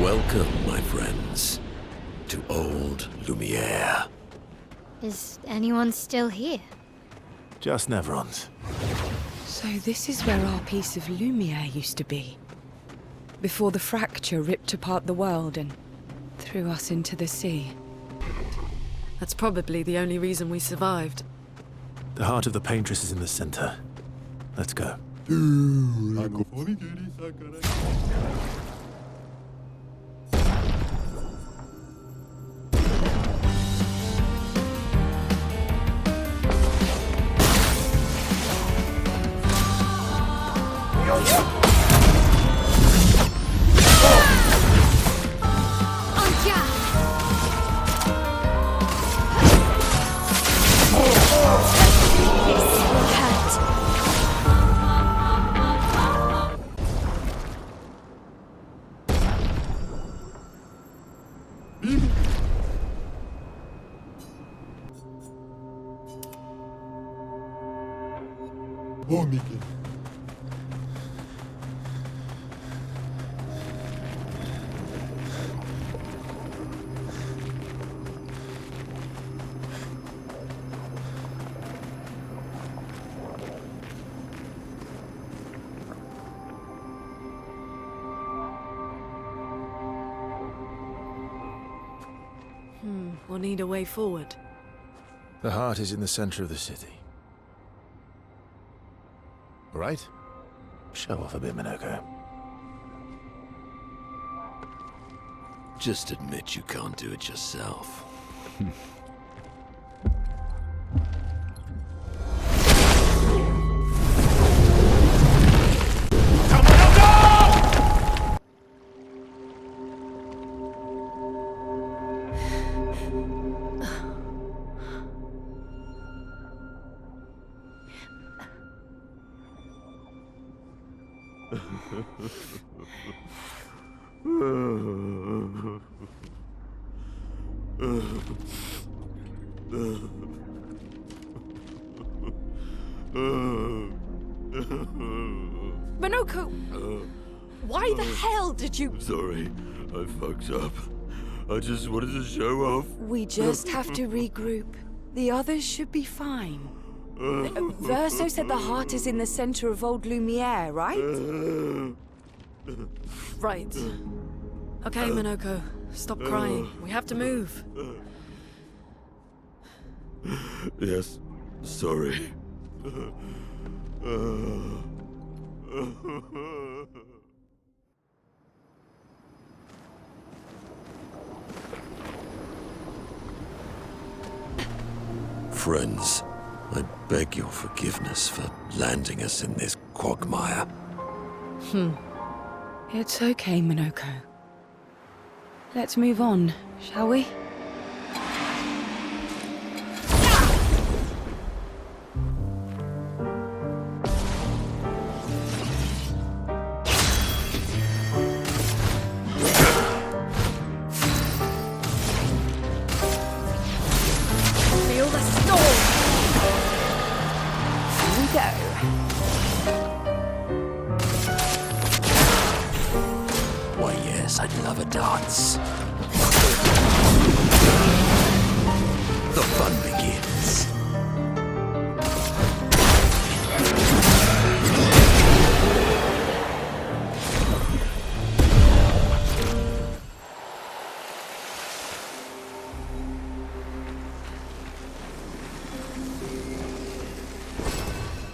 Welcome, my friends, to old Lumiére. Is anyone still here? Just Nevrons. So this is where our piece of Lumiére used to be. Before the fracture ripped apart the world and threw us into the sea. That's probably the only reason we survived. The heart of the Paintress is in the center. Let's go. We'll need a way forward. The heart is in the center of the city. All right? Show off a bit, Minoko. Just admit you can't do it yourself. Minoko! Why the hell did you... Sorry, I fucked up. I just wanted to show off. We just have to regroup. The others should be fine. Verso said the heart is in the center of old Lumiére, right? Right. Okay, Minoko. Stop crying. We have to move. Yes, sorry. Friends, I beg your forgiveness for landing us in this quagmire. It's okay, Minoko. Let's move on, shall we? Feel the storm! Here we go. Why, yes, I'd love a dance. The fun begins.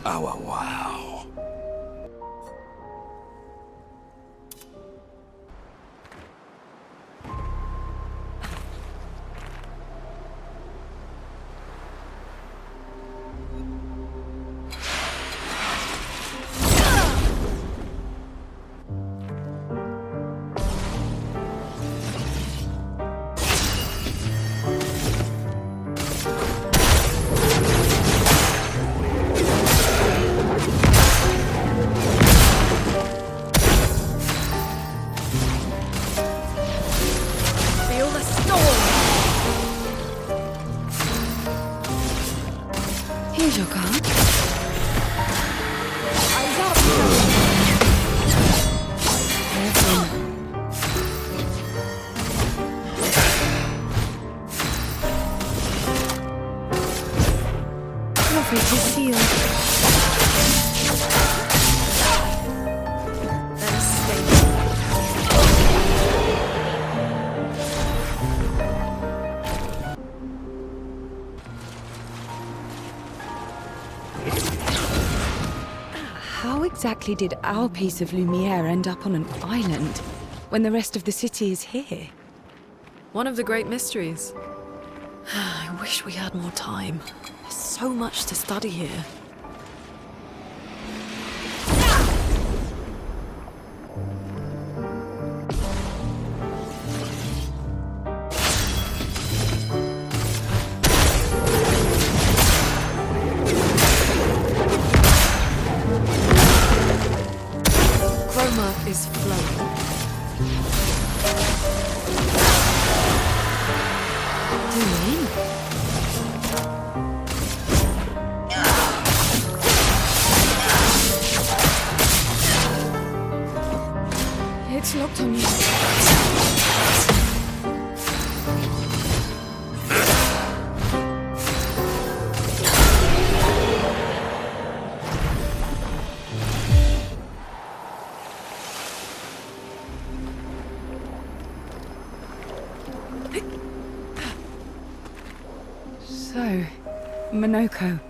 Oh, wow. Here's your card. Eyes up! Careful. exactly did our piece of Lumiére end up on an island when the rest of the city is here? One of the great mysteries. I wish we had more time. There's so much to study here. Chroma is flowing. It's locked on you. So, Monoko,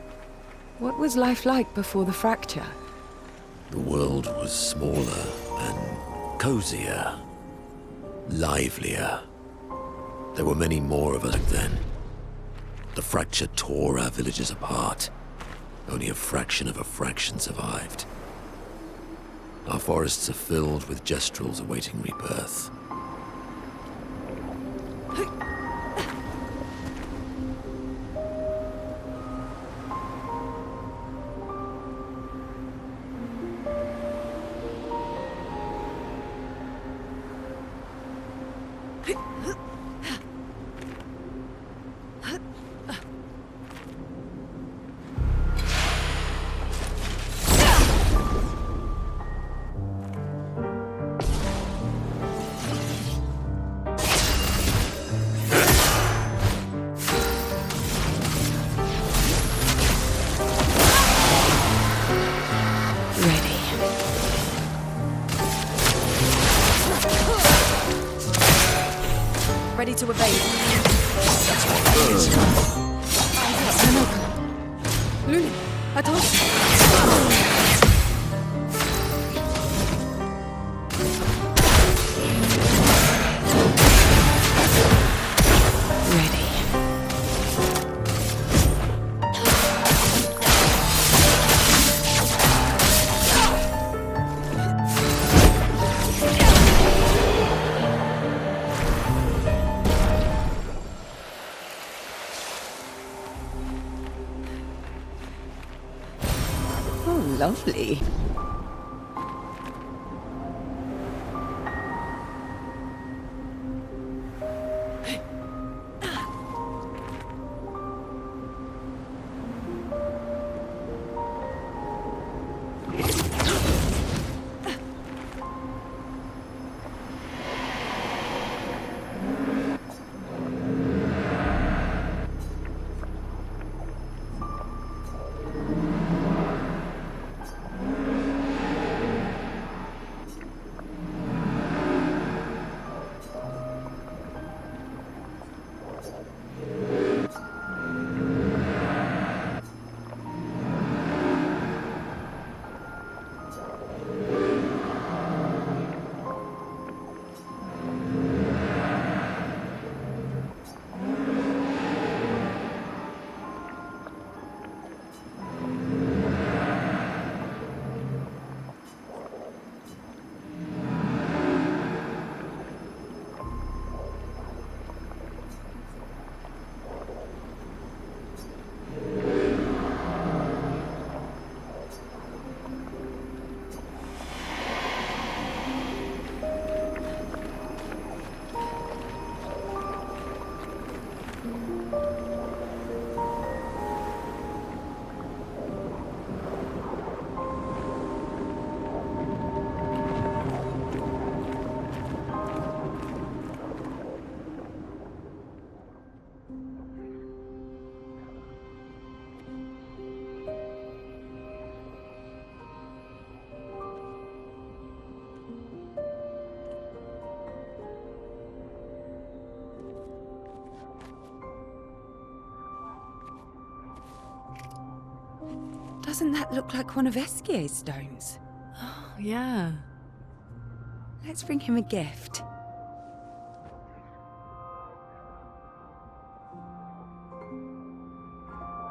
what was life like before the fracture? The world was smaller and cozier, livelier. There were many more of us back then. The fracture tore our villages apart. Only a fraction of a fraction survived. Our forests are filled with gestrels awaiting rebirth. Ready to evade. Lulu, I told you. Lovely. Doesn't that look like one of Eskier's stones? Yeah. Let's bring him a gift.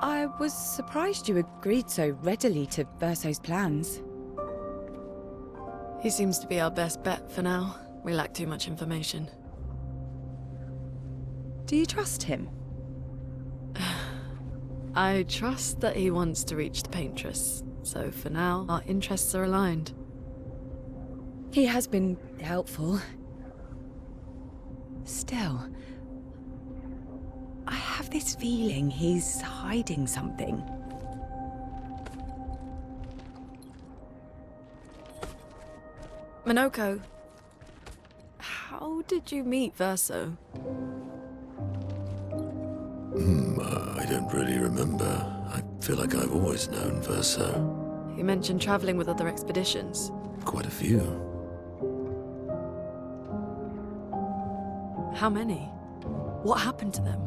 I was surprised you agreed so readily to Verso's plans. He seems to be our best bet for now. We lack too much information. Do you trust him? I trust that he wants to reach the Paintress, so for now, our interests are aligned. He has been helpful. Still, I have this feeling he's hiding something. Minoko, how did you meet Verso? I don't really remember. I feel like I've always known Verso. You mentioned traveling with other expeditions. Quite a few. How many? What happened to them?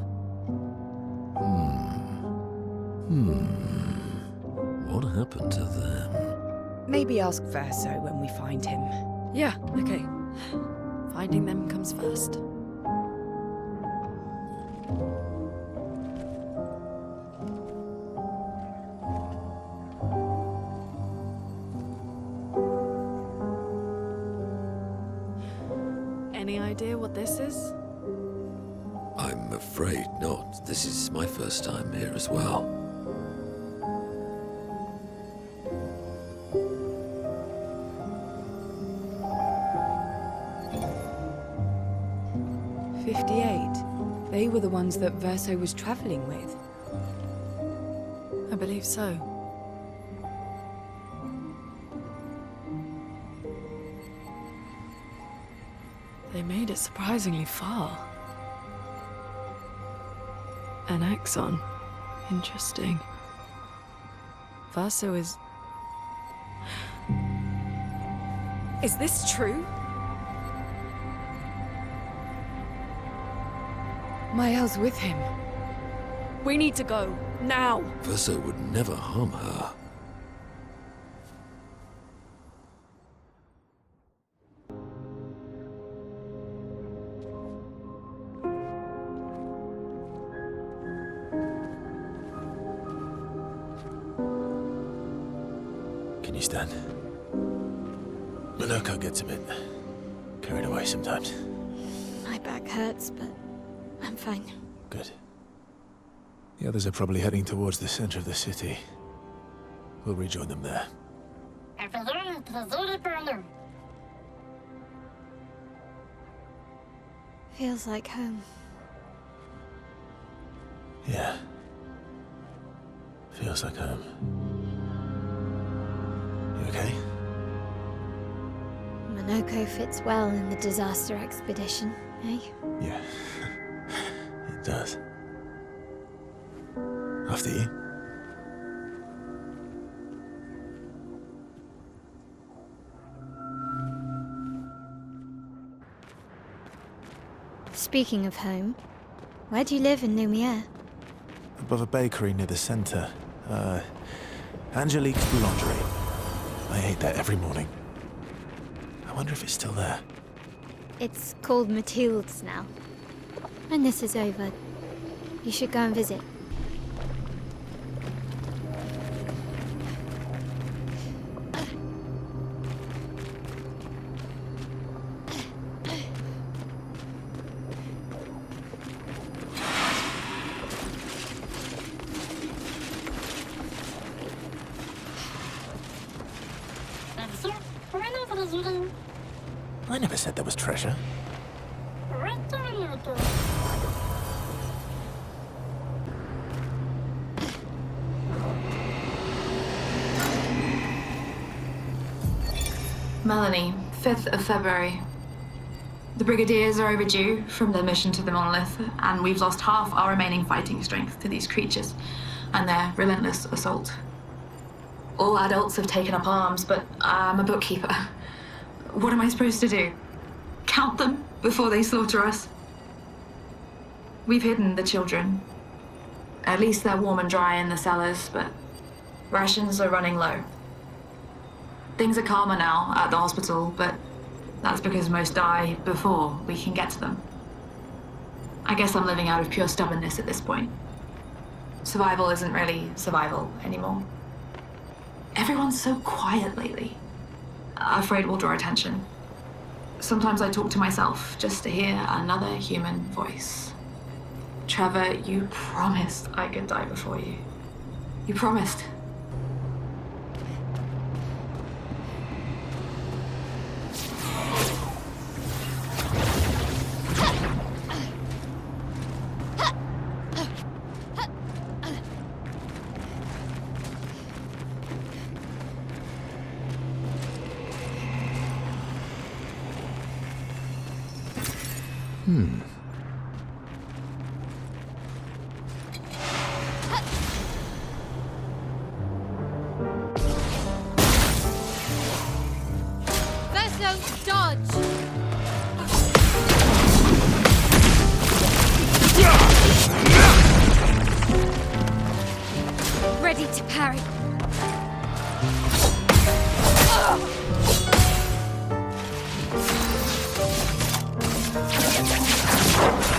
What happened to them? Maybe ask Verso when we find him. Yeah, okay. Finding them comes first. Any idea what this is? I'm afraid not. This is my first time here as well. They were the ones that Verso was traveling with. I believe so. They made it surprisingly far. An axon. Interesting. Verso is... Is this true? Mael's with him. We need to go. Now! Verso would never harm her. Can you stand? Minoko gets a bit carried away sometimes. My back hurts, but I'm fine. Good. The others are probably heading towards the center of the city. We'll rejoin them there. Feels like home. Yeah. Feels like home. You okay? Minoko fits well in the disaster expedition, eh? Yeah. It does. After you. Speaking of home, where do you live in Lumiére? Above a bakery near the center. Angelique's Boulangerie. I ate there every morning. I wonder if it's still there. It's called Mathilde's now. When this is over, you should go and visit. I never said there was treasure. Melanie, 5th of February. The Brigadiers are overdue from their mission to the monolith, and we've lost half our remaining fighting strength to these creatures and their relentless assault. All adults have taken up arms, but I'm a bookkeeper. What am I supposed to do? Count them before they slaughter us? We've hidden the children. At least they're warm and dry in the cellars, but rations are running low. Things are calmer now at the hospital, but that's because most die before we can get to them. I guess I'm living out of pure stubbornness at this point. Survival isn't really survival anymore. Everyone's so quiet lately. Afraid we'll draw attention. Sometimes I talk to myself just to hear another human voice. Trevor, you promised I could die before you. You promised. Ready to parry.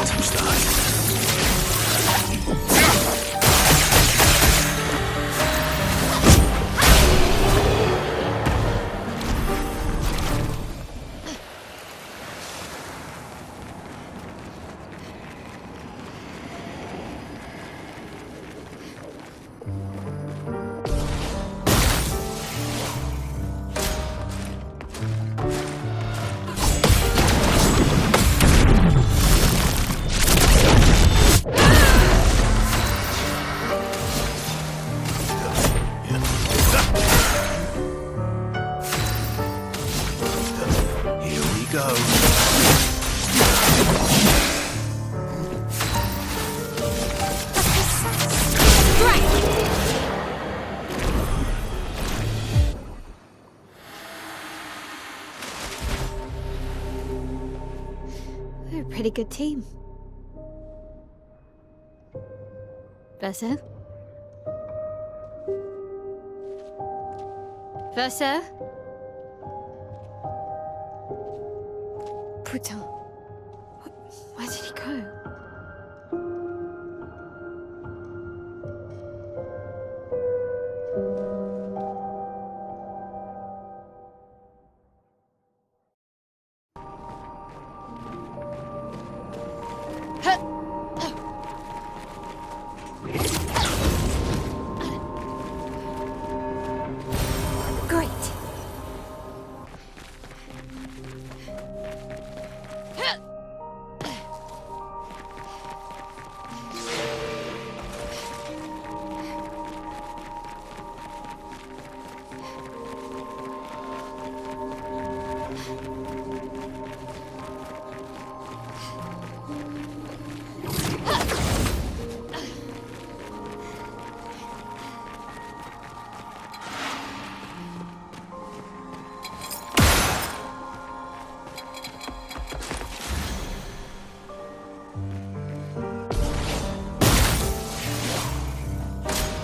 Touch that. We're a pretty good team. Versa? Versa? Putain. Where did he go? Great.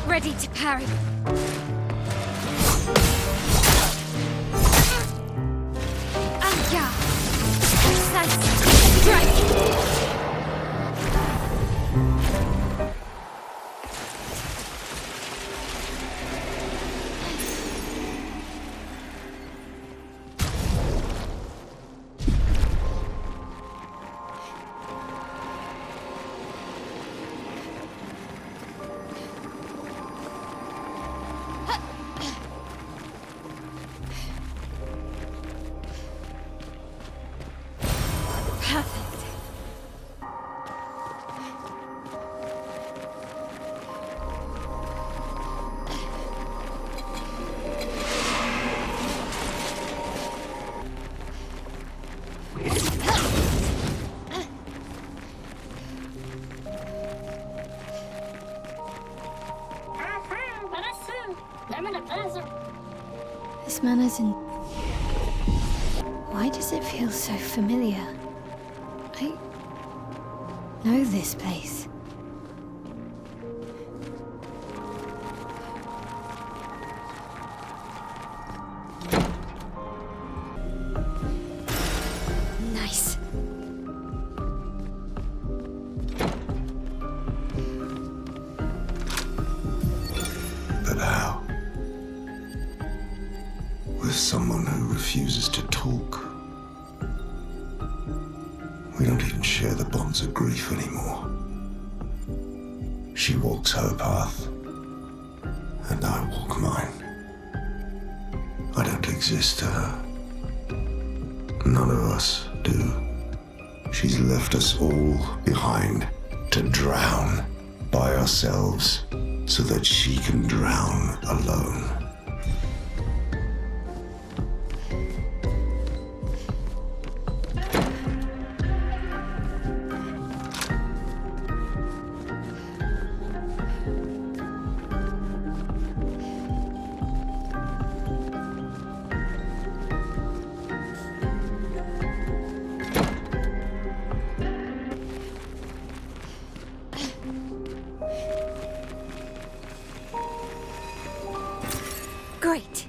Ready to parry. Yeah. Strike. Perfect. This man is in... Why does it feel so familiar? I know this place. refuses to talk. We don't even share the bonds of grief anymore. She walks her path, and I walk mine. I don't exist to her. None of us do. She's left us all behind to drown by ourselves so that she can drown alone. Great.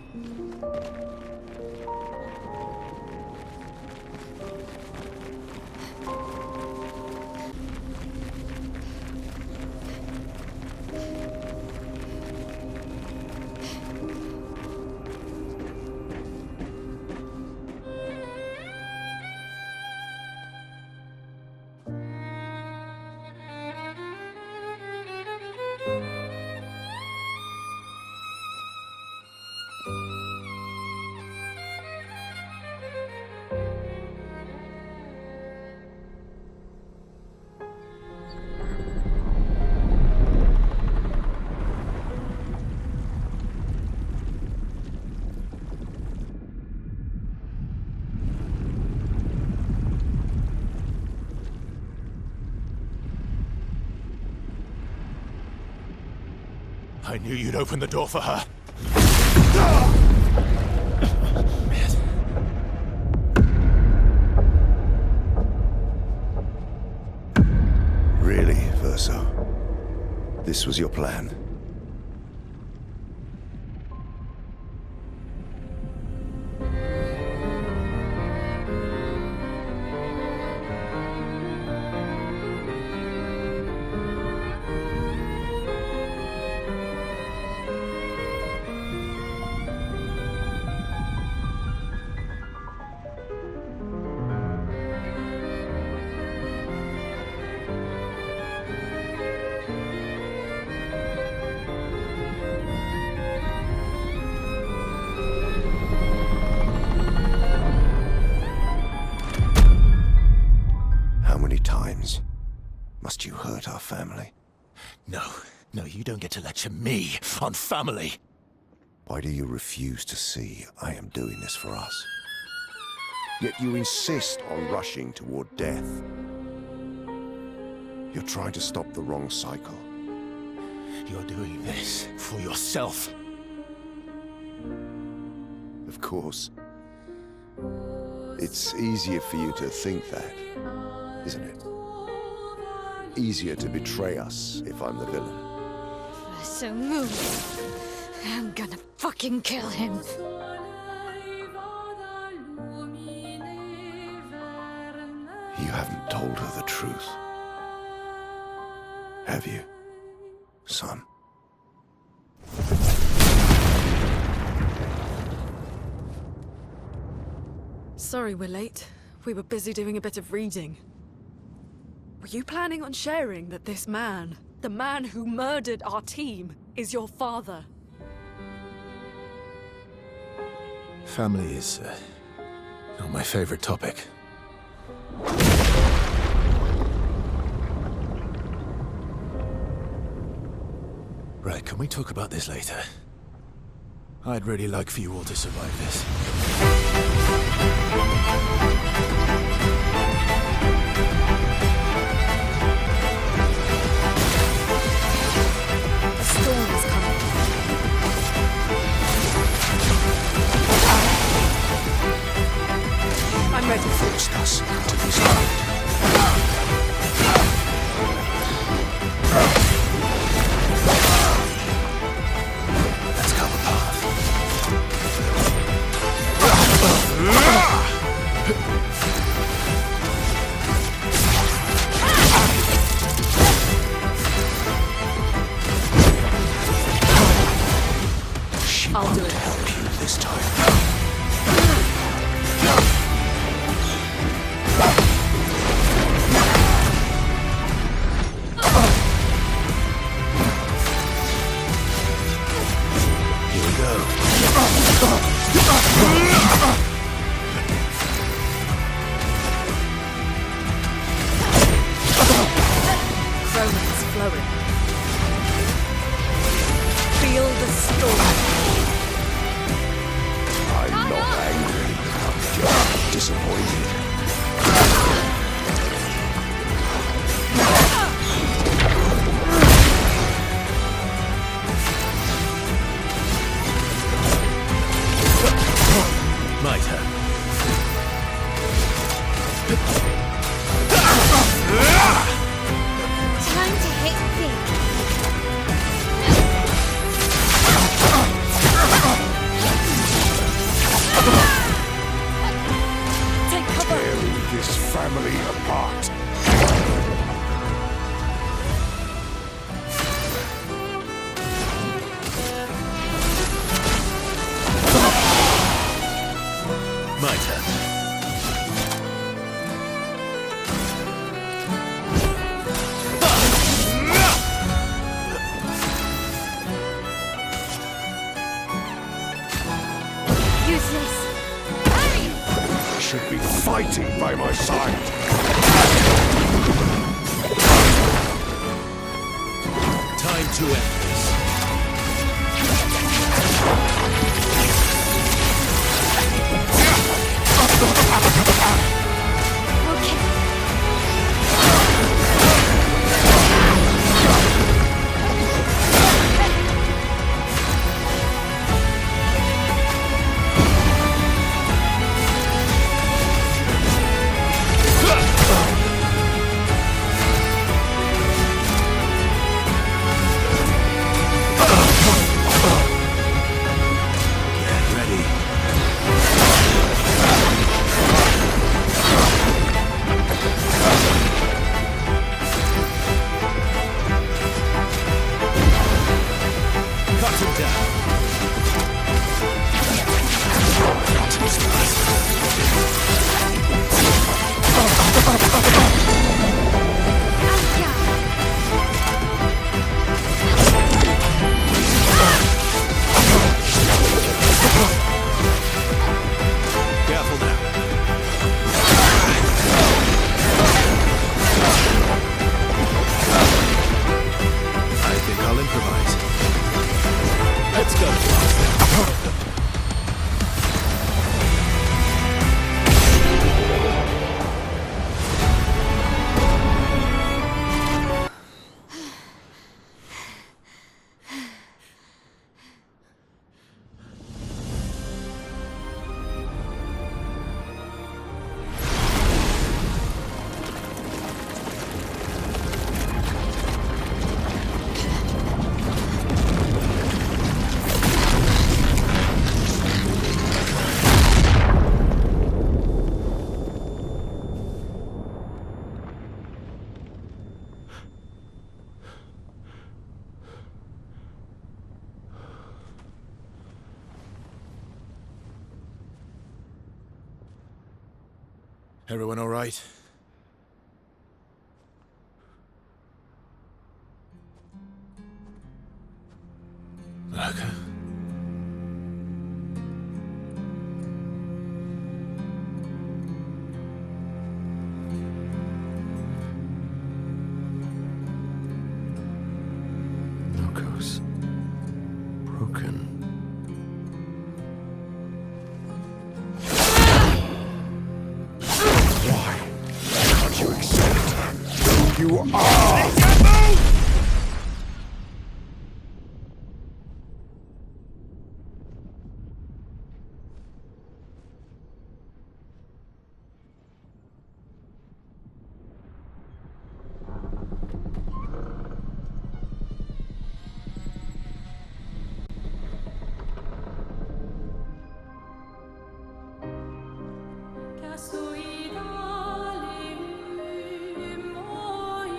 I knew you'd open the door for her. Really, Verso? This was your plan? Must you hurt our family? No, you don't get to lecture me on family. Why do you refuse to see I am doing this for us? Yet you insist on rushing toward death. You're trying to stop the wrong cycle. You're doing this for yourself. Of course. It's easier for you to think that, isn't it? Easier to betray us if I'm the villain. So move. I'm gonna fucking kill him. You haven't told her the truth, have you, son? Sorry we're late. We were busy doing a bit of reading. Were you planning on sharing that this man, the man who murdered our team, is your father? Family is not my favorite topic. Right, can we talk about this later? I'd really like for you all to survive this. The storm is coming. I'm ready. Forced us to this fight. Let's cover path. flowing. Feel the storm. I'm not angry. I'm just disappointed. My turn. Time to hit big. Take cover. Tearing this family apart. My turn. Useless. I should be fighting by my side. Time to end this. Get ready. Cut him down. Careful now. I think I'll improvise. Let's go. Everyone all right? Look. Locos. Broken. Why can't you accept who you are? Casuidale, moidani.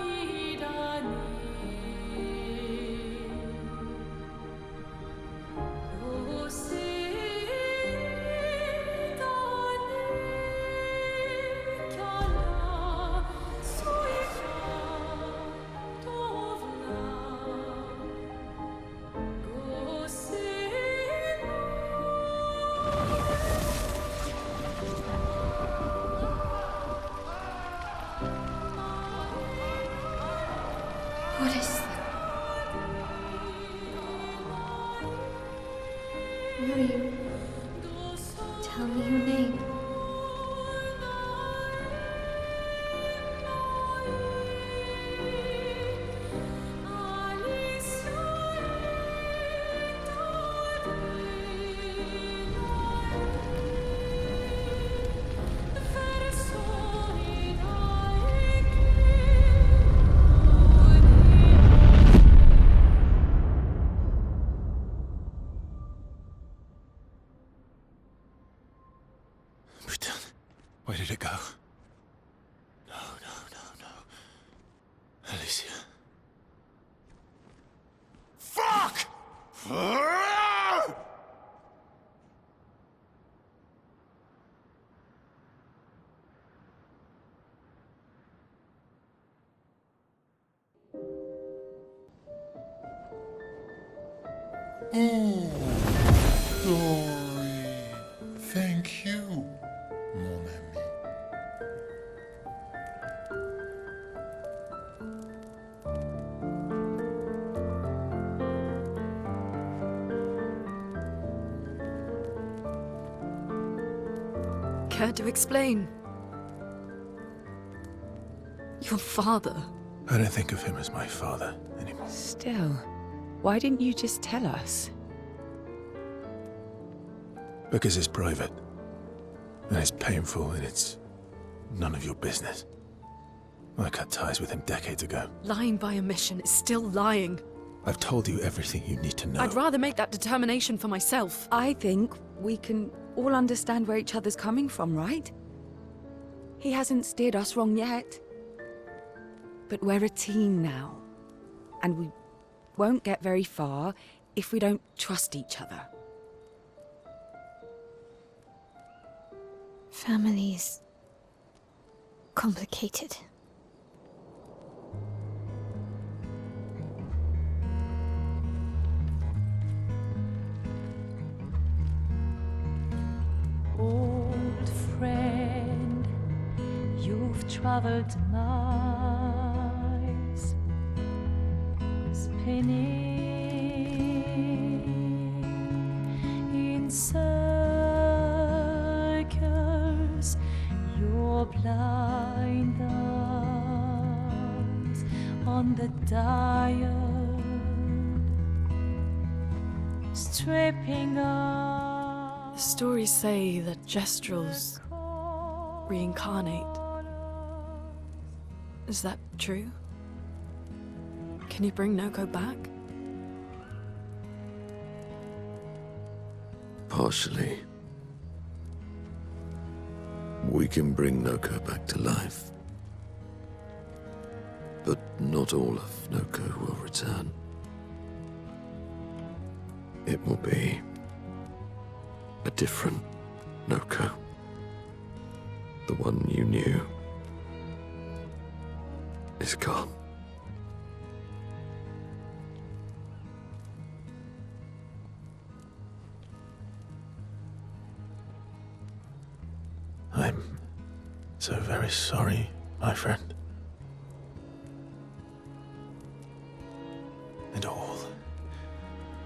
What is that? Who are you? Tell me your name. Where did it go? No, no, no, no. Alicia. Fuck! Oh, glory. Thank you, mon ami. Care to explain? Your father. I don't think of him as my father anymore. Still, why didn't you just tell us? Because it's private. And it's painful, and it's none of your business. I cut ties with him decades ago. Lying by omission is still lying. I've told you everything you need to know. I'd rather make that determination for myself. I think we can all understand where each other's coming from, right? He hasn't steered us wrong yet. But we're a team now. And we won't get very far if we don't trust each other. Family's complicated. Old friend, you've traveled miles, spinning in circles, your blind eyes on the dial, stripping off. The stories say that Gestrels reincarnate. Is that true? Can you bring Noko back? Partially. We can bring Noko back to life. But not all of Noko will return. It will be a different Noko. The one you knew is gone. I'm so very sorry, my friend. And all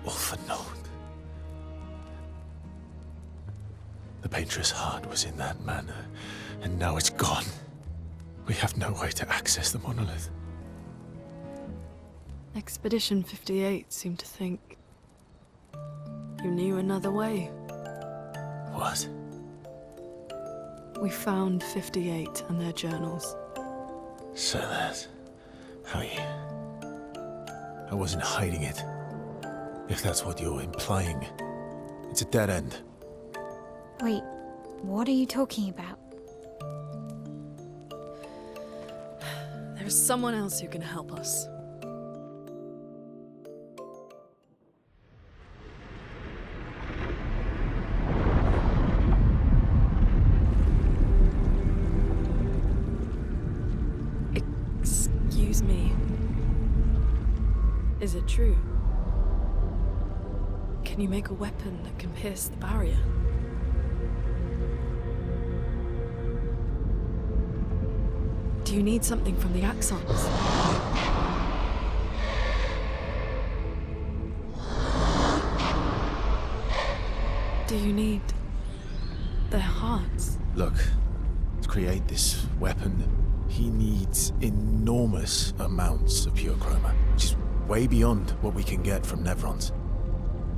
for naught. The Paintress heart was in that manor, and now it's gone. We have no way to access the monolith. Expedition 58 seemed to think you knew another way. What? We found 58 and their journals. So that's how you... I wasn't hiding it. If that's what you're implying. It's a dead end. Wait, what are you talking about? There's someone else who can help us. Excuse me. Is it true? Can you make a weapon that can pierce the barrier? Do you need something from the Axons? Do you need their hearts? Look, to create this weapon, he needs enormous amounts of pure chroma, which is way beyond what we can get from Nevrons.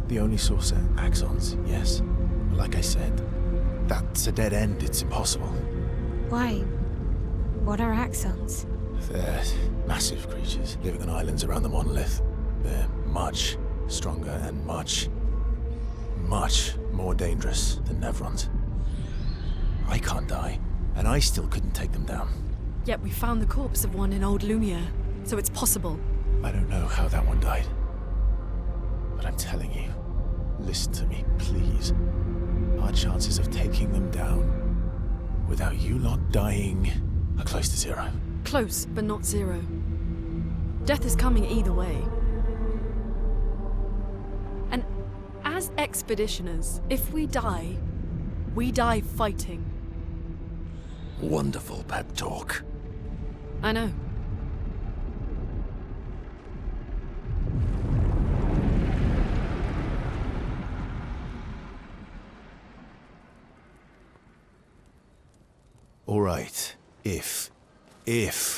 The only source are axons, yes. But like I said, that's a dead end. It's impossible. Why? What are axons? They're massive creatures living on islands around the monolith. They're much stronger and much more dangerous than Nevrons. I can't die, and I still couldn't take them down. Yet we found the corpse of one in old Lumiére, so it's possible. I don't know how that one died. But I'm telling you, listen to me, please. Our chances of taking them down without you lot dying are close to zero. Close, but not zero. Death is coming either way. And as expeditioners, if we die fighting. Wonderful pep talk. I know. All right, if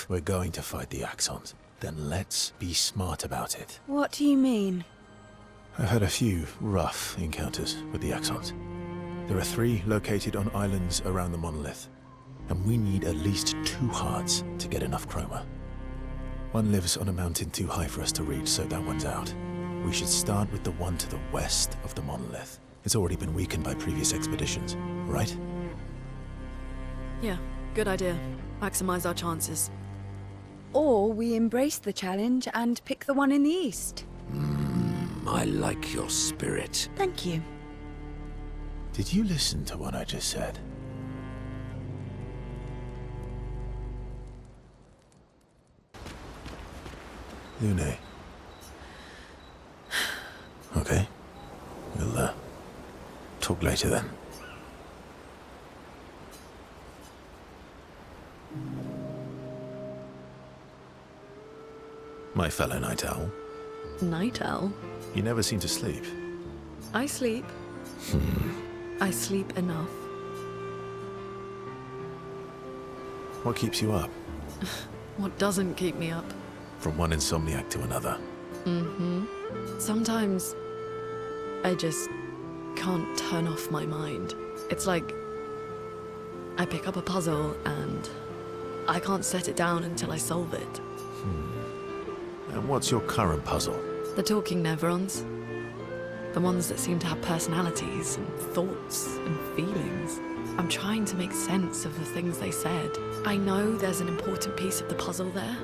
we're going to fight the Axons, then let's be smart about it. What do you mean? I've had a few rough encounters with the Axons. There are 3 located on islands around the monolith, and we need at least 2 hearts to get enough chroma. One lives on a mountain too high for us to reach, so that one's out. We should start with the one to the west of the monolith. It's already been weakened by previous expeditions, right? Yeah, good idea. Maximize our chances. Or we embrace the challenge and pick the one in the east. I like your spirit. Thank you. Did you listen to what I just said? Lune. Okay. We'll, talk later then. My fellow night owl. Night owl? You never seem to sleep. I sleep. I sleep enough. What keeps you up? What doesn't keep me up? From one insomniac to another. Sometimes I just can't turn off my mind. It's like I pick up a puzzle and I can't set it down until I solve it. And what's your current puzzle? The talking Nevrons. The ones that seem to have personalities and thoughts and feelings. I'm trying to make sense of the things they said. I know there's an important piece of the puzzle there.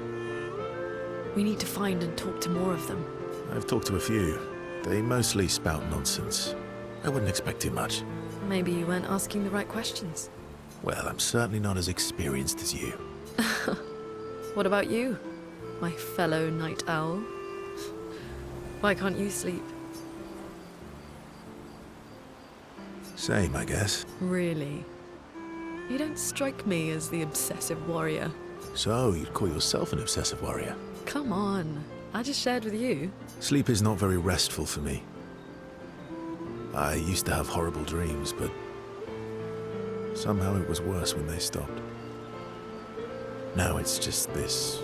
We need to find and talk to more of them. I've talked to a few. They mostly spout nonsense. I wouldn't expect too much. Maybe you weren't asking the right questions. Well, I'm certainly not as experienced as you. What about you, my fellow night owl? Why can't you sleep? Same, I guess. Really? You don't strike me as the obsessive warrior. So, you'd call yourself an obsessive warrior? Come on, I just shared with you. Sleep is not very restful for me. I used to have horrible dreams, but somehow it was worse when they stopped. Now it's just this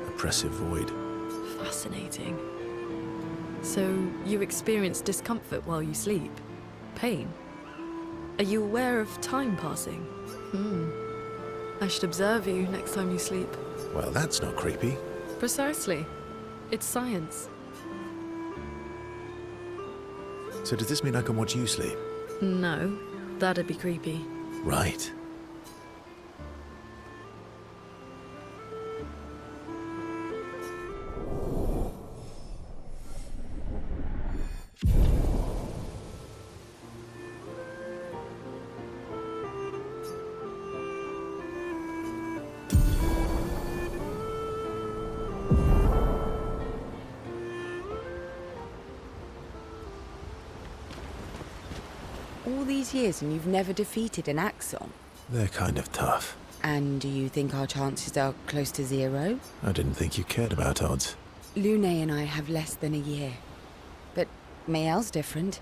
oppressive void. Fascinating. So, you experience discomfort while you sleep? Pain? Are you aware of time passing? I should observe you next time you sleep. Well, that's not creepy. Precisely. It's science. So does this mean I can watch you sleep? No, that'd be creepy. Right. All these years and you've never defeated an Axon? They're kind of tough. And do you think our chances are close to zero? I didn't think you cared about odds. Lune and I have less than a year. But Mael's different.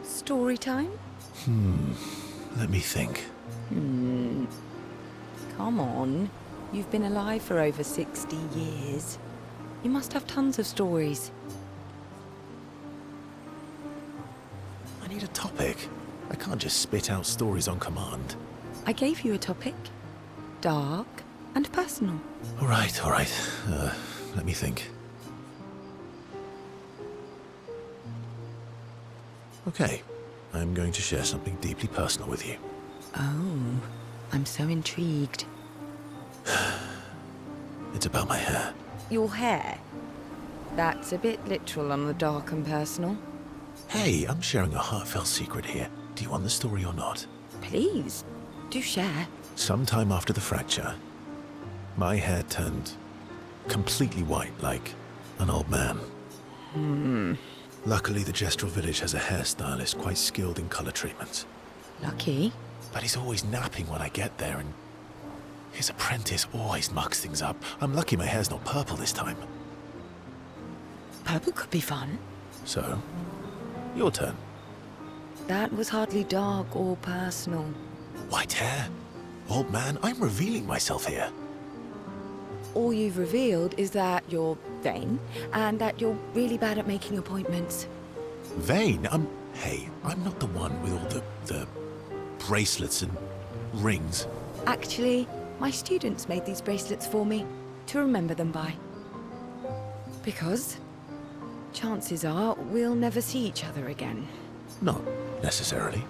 Story time? Let me think. Come on. You've been alive for over 60 years. You must have tons of stories. I need a topic. I can't just spit out stories on command. I gave you a topic. Dark and personal. All right. Let me think. Okay, I'm going to share something deeply personal with you. Oh, I'm so intrigued. It's about my hair. Your hair? That's a bit literal on the dark and personal. Hey, I'm sharing a heartfelt secret here. Do you want the story or not? Please, do share. Sometime after the fracture, my hair turned completely white, like an old man. Luckily, the Gestrel village has a hairstylist quite skilled in color treatments. Lucky. But he's always napping when I get there, and his apprentice always mucks things up. I'm lucky my hair's not purple this time. Purple could be fun. So, your turn. That was hardly dark or personal. White hair? Old man, I'm revealing myself here. All you've revealed is that you're vain, and that you're really bad at making appointments. Vain? Hey, I'm not the one with all the bracelets and rings. Actually, my students made these bracelets for me, to remember them by. Because chances are we'll never see each other again. Not necessarily.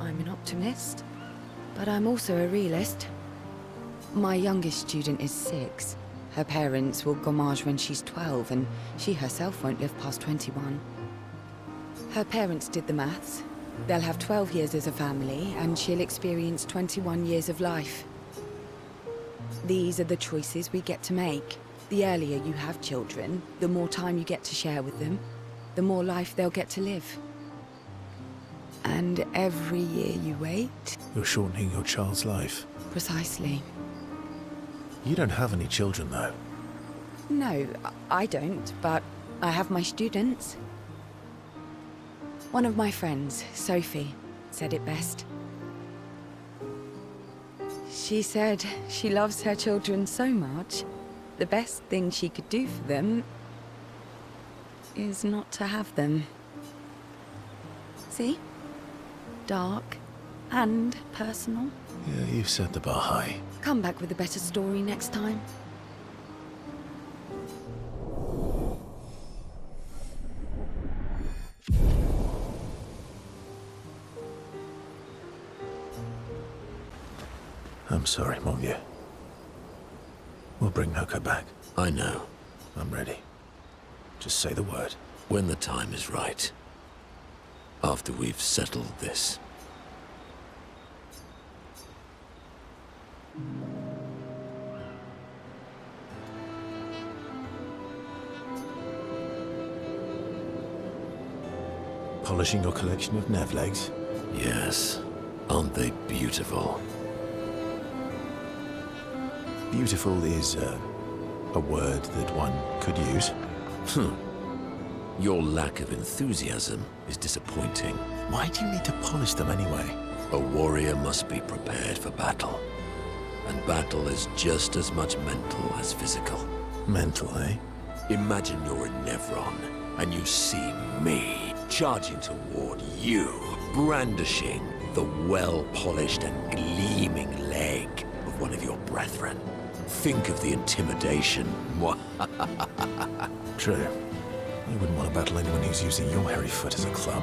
I'm an optimist, but I'm also a realist. My youngest student is 6. Her parents will gommage when she's 12, and she herself won't live past 21. Her parents did the maths. They'll have 12 years as a family, and she'll experience 21 years of life. These are the choices we get to make. The earlier you have children, the more time you get to share with them, the more life they'll get to live. And every year you wait... You're shortening your child's life. Precisely. You don't have any children, though. No, I don't, but I have my students. One of my friends, Sophie, said it best. She said she loves her children so much, the best thing she could do for them is not to have them. See? Dark and personal. Yeah, you've set the bar high. Come back with a better story next time. I'm sorry, mon vieux. We'll bring Noko back. I know. I'm ready. Just say the word. When the time is right. After we've settled this. Polishing your collection of Nev legs? Yes. Aren't they beautiful? Beautiful is a word that one could use. Your lack of enthusiasm is disappointing. Why do you need to polish them anyway? A warrior must be prepared for battle. And battle is just as much mental as physical. Mental, eh? Imagine you're in Nevron, and you see me charging toward you, brandishing the well-polished and gleaming leg of one of your brethren. Think of the intimidation. True. You wouldn't want to battle anyone who's using your hairy foot as a club.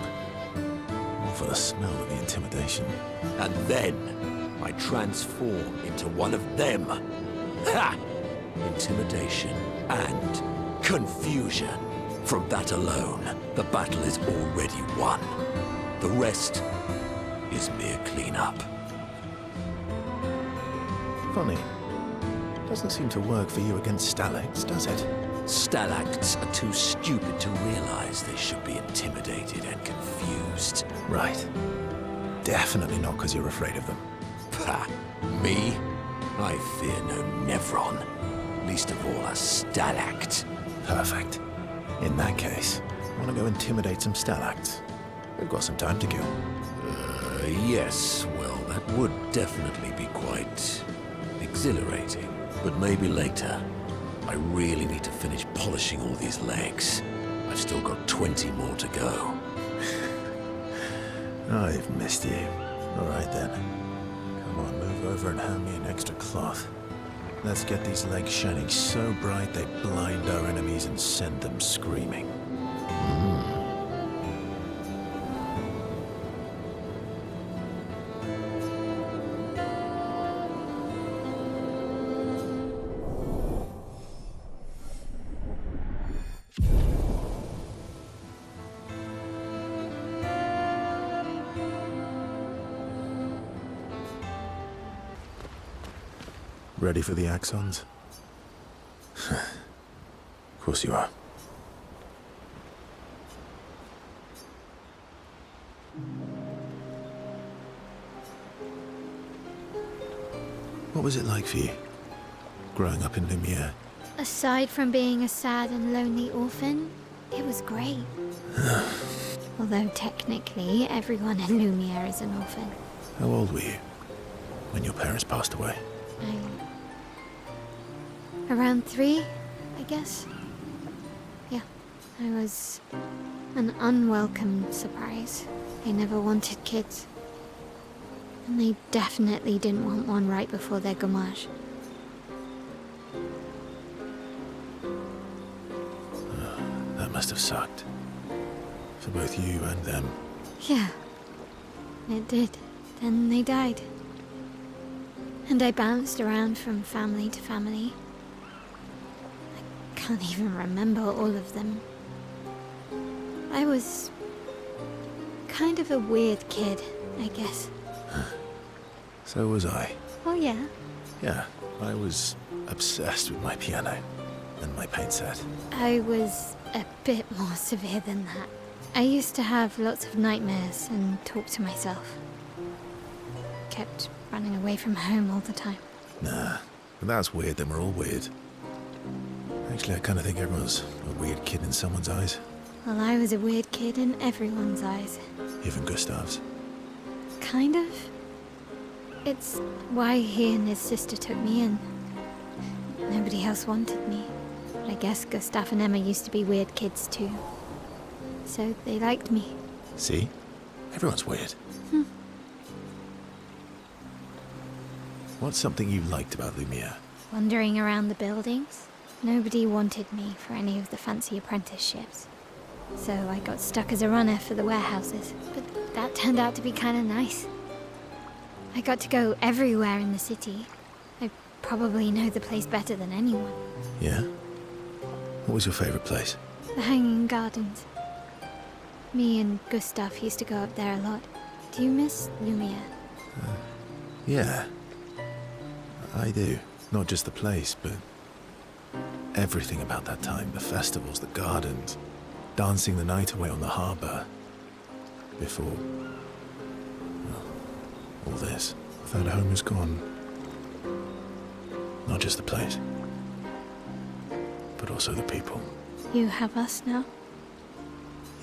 Or for the smell of the intimidation. And then I transform into one of them. Ha! Intimidation and confusion. From that alone, the battle is already won. The rest is mere cleanup. Funny. Doesn't seem to work for you against stalacts, does it? Stalacts are too stupid to realize they should be intimidated and confused. Right. Definitely not because you're afraid of them. Ha! Me? I fear no Nevron. Least of all a Stalact. Perfect. In that case, want to go intimidate some Stalacts? We've got some time to kill. Yes, well, that would definitely be quite exhilarating. But maybe later. I really need to finish polishing all these legs. I've still got 20 more to go. I've missed you. All right then. Come on, move over and hand me an extra cloth. Let's get these legs shining so bright they blind our enemies and send them screaming. Ready for the axons? Of course you are. What was it like for you, growing up in Lumiére? Aside from being a sad and lonely orphan, it was great. Although technically, everyone in Lumiére is an orphan. How old were you when your parents passed away? Around 3, I guess. Yeah, I was an unwelcome surprise. They never wanted kids. And they definitely didn't want one right before their gommage. That must have sucked. For both you and them. Yeah, it did. Then they died. And I bounced around from family to family. I can't even remember all of them. I was kind of a weird kid, I guess. So was I. Oh yeah? Yeah, I was obsessed with my piano and my paint set. I was a bit more severe than that. I used to have lots of nightmares and talk to myself. Kept running away from home all the time. Nah, if that's weird, then we're all weird. Actually, I kind of think everyone's a weird kid in someone's eyes. Well, I was a weird kid in everyone's eyes. Even Gustav's. Kind of. It's why he and his sister took me in. Nobody else wanted me. But I guess Gustav and Emma used to be weird kids too. So they liked me. See? Everyone's weird. What's something you liked about Lumiére? Wandering around the buildings. Nobody wanted me for any of the fancy apprenticeships. So I got stuck as a runner for the warehouses. But that turned out to be kind of nice. I got to go everywhere in the city. I probably know the place better than anyone. Yeah? What was your favorite place? The Hanging Gardens. Me and Gustav used to go up there a lot. Do you miss Lumiére? Yeah. I do. Not just the place, but everything about that time. The festivals, the gardens, dancing the night away on the harbour. Before, well, all this. That home is gone. Not just the place, but also the people. You have us now?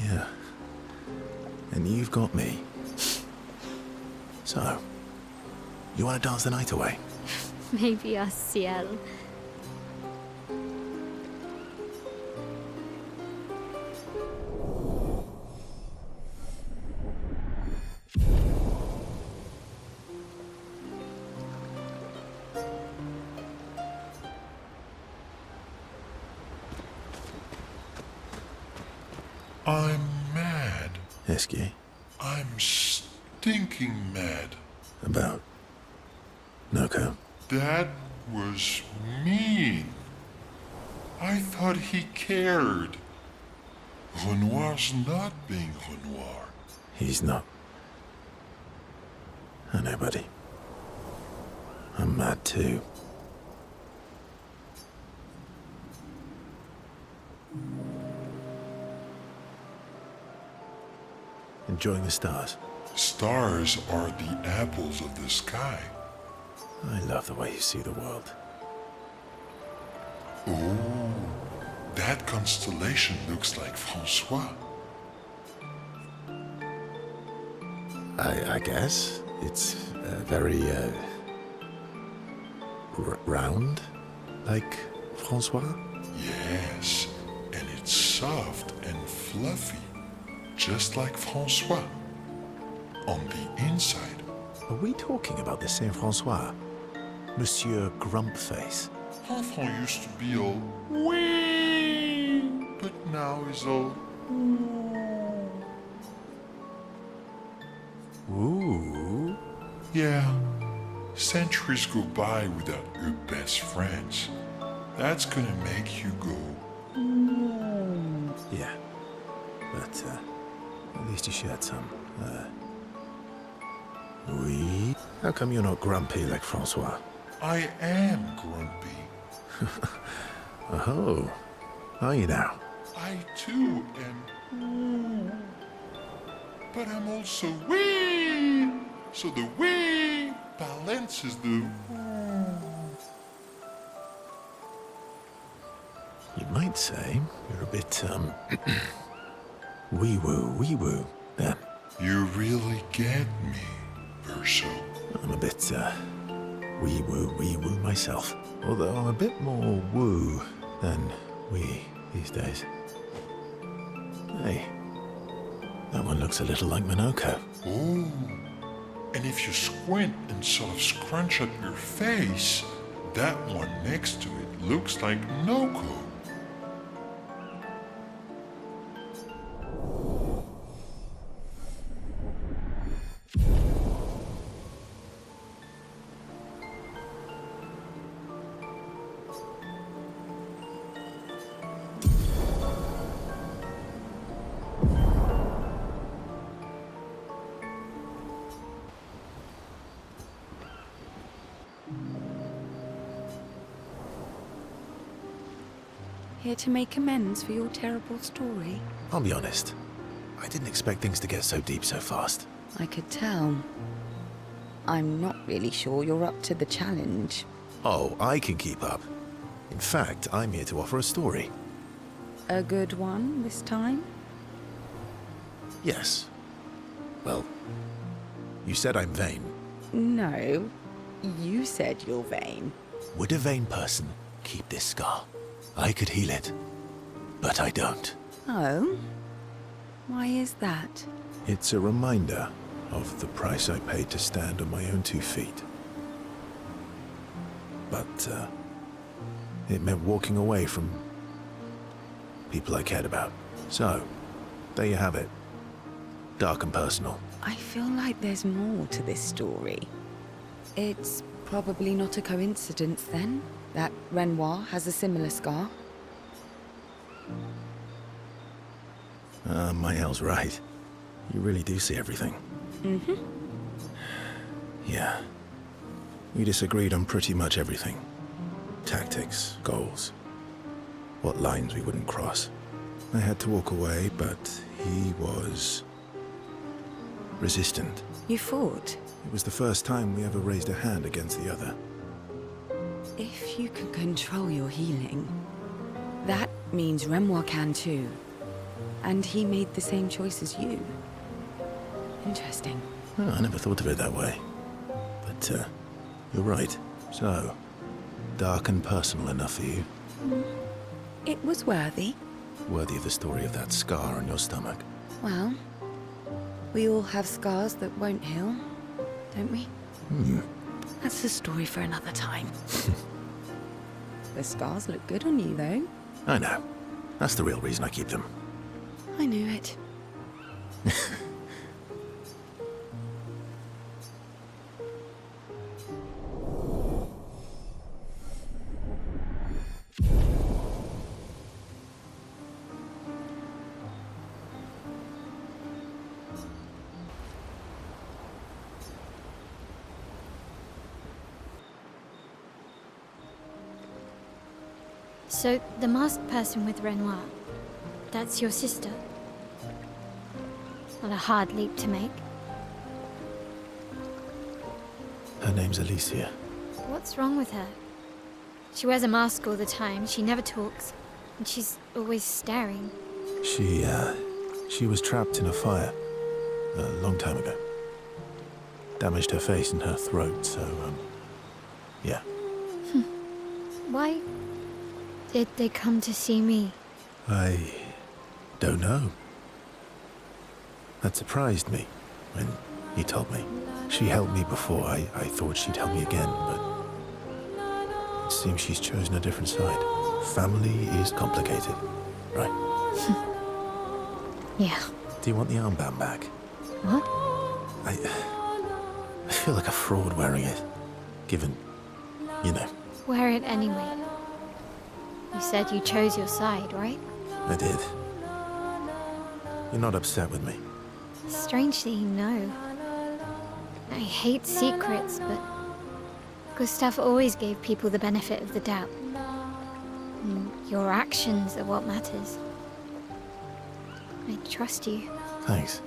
Yeah. And you've got me. So, you want to dance the night away? Maybe us, Ciel. I'm mad. Esky, I'm stinking mad. about Noko. That was mean. I thought he cared. Renoir's not being Renoir. He's not. I know, buddy. I'm mad too. Enjoying the stars. Stars are the apples of the sky. I love the way you see the world. Oh, that constellation looks like Francois. I guess. It's very, round, like Francois? Yes, and it's soft and fluffy, just like Francois. On the inside. Are we talking about the Saint Francois? Monsieur Grumpface? Enfant used to be all wee, but now he's all Ooh. yeah. Centuries go by without your best friends. That's gonna make you go. Yeah. But, at least you shared some. Oui? How come you're not grumpy like Francois? I am grumpy. Oh. Are you now? I too am. But I'm also wee. So the wee balances the. You might say you're a bit, wee-woo, then. You really get me, Verso. I'm a bit, wee-woo myself. Although I'm a bit more woo than wee these days. Hey, that one looks a little like Minoko. Oh, and if you squint and sort of scrunch up your face, that one next to it looks like Noko. Here to make amends for your terrible story? I'll be honest. I didn't expect things to get so deep so fast. I could tell. I'm not really sure you're up to the challenge. Oh, I can keep up. In fact, I'm here to offer a story. A good one this time? Yes. Well, you said I'm vain. No, you said you're vain. Would a vain person keep this scar? I could heal it, but I don't. Oh? Why is that? It's a reminder of the price I paid to stand on my own 2 feet. But, it meant walking away from people I cared about. So, there you have it. Dark and personal. I feel like there's more to this story. It's probably not a coincidence, then, that Renoir has a similar scar. Maël's right. You really do see everything. Mm-hmm. Yeah. We disagreed on pretty much everything. Tactics, goals, what lines we wouldn't cross. I had to walk away, but he was resistant. You fought? It was the first time we ever raised a hand against the other. If you can control your healing, that means Renoir can too. And he made the same choice as you. Interesting. Oh, I never thought of it that way. But, you're right. So, dark and personal enough for you? It was worthy. Worthy of the story of that scar on your stomach. Well, we all have scars that won't heal, don't we? That's a story for another time. The scars look good on you, though. I know. That's the real reason I keep them. I knew it. So, the masked person with Renoir, that's your sister? Not a hard leap to make. Her name's Alicia. What's wrong with her? She wears a mask all the time, she never talks, and she's always staring. She was trapped in a fire a long time ago. Damaged her face and her throat, so, yeah. Why did they come to see me? I don't know. That surprised me when he told me. She helped me before. I thought she'd help me again, but it seems she's chosen a different side. Family is complicated, right? Yeah. Do you want the armband back? What? I feel like a fraud wearing it, given, you know. Wear it anyway. You said you chose your side, right? I did. You're not upset with me? Strangely, no. I hate secrets, but Gustav always gave people the benefit of the doubt. And your actions are what matters. I trust you. Thanks.